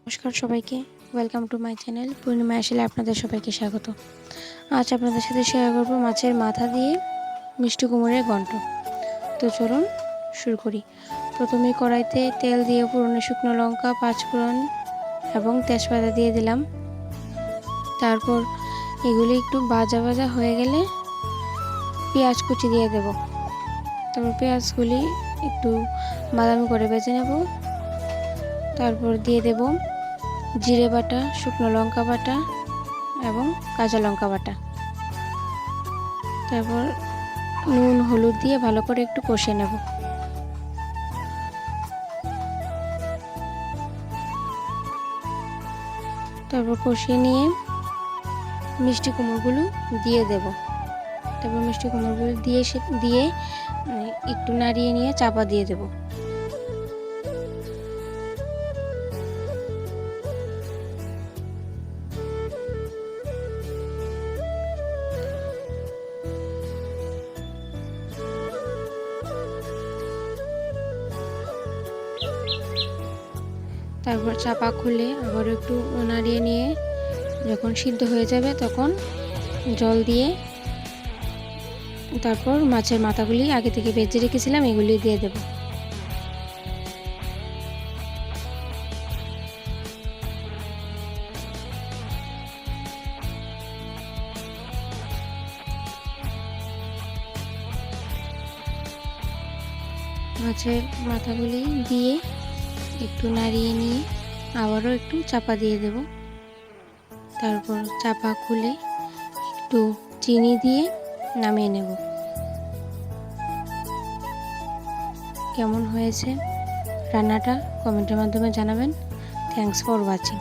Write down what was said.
নমস্কার সবাইকে, welcome to my channel পূর্ণিমা আসলে আপনাদের সবাইকে স্বাগত। আজ আপনাদের সাথে শেয়ার করব মাছের মাথা দিয়ে মিষ্টি কুমড়োর ঘন্ট। তো চলুন শুরু করি। প্রথমে কড়াইতে তেল দিয়ে ফোড়নে শুকনো লঙ্কা, পাঁচফোড়ন এবং তেজপাতা দিয়ে দিলাম। তারপর এগুলি একটু ভাজা ভাজা হয়ে গেলে পেঁয়াজ কুচি দিয়ে দেব। তারপর পেঁয়াজগুলি একটু বাদামি করে ভেজে নেব। তারপর দিয়ে দেব জিরে বাটা, শুকনো লঙ্কা বাটা এবং কাঁচা লঙ্কা বাটা। তারপর নুন হলুদ দিয়ে ভালো করে একটু কষে নেব। তারপর কষিয়ে নিয়ে মিষ্টি কুমড়োগুলো দিয়ে দেব। তারপর মিষ্টি কুমড়োগুলো দিয়ে একটু নাড়িয়ে নিয়ে চাপা দিয়ে দেব। তারপর চাপা খুলে আবার একটু নাড়িয়ে নিয়ে যখন সিদ্ধ হয়ে যাবে তখন জল দিয়ে তারপর মাছের মাথাগুলি আগে থেকে ভেজে রেখেছিলাম এগুলি দিয়ে দেব। মাছের মাথাগুলি দিয়ে একটু নাড়িয়ে নিয়ে আবারও একটু চাপা দিয়ে দেব। তারপর চাপা খুলে একটু চিনি দিয়ে নামিয়ে নেব। কেমন হয়েছে রান্নাটা কমেন্টের মাধ্যমে জানাবেন। Thanks for watching.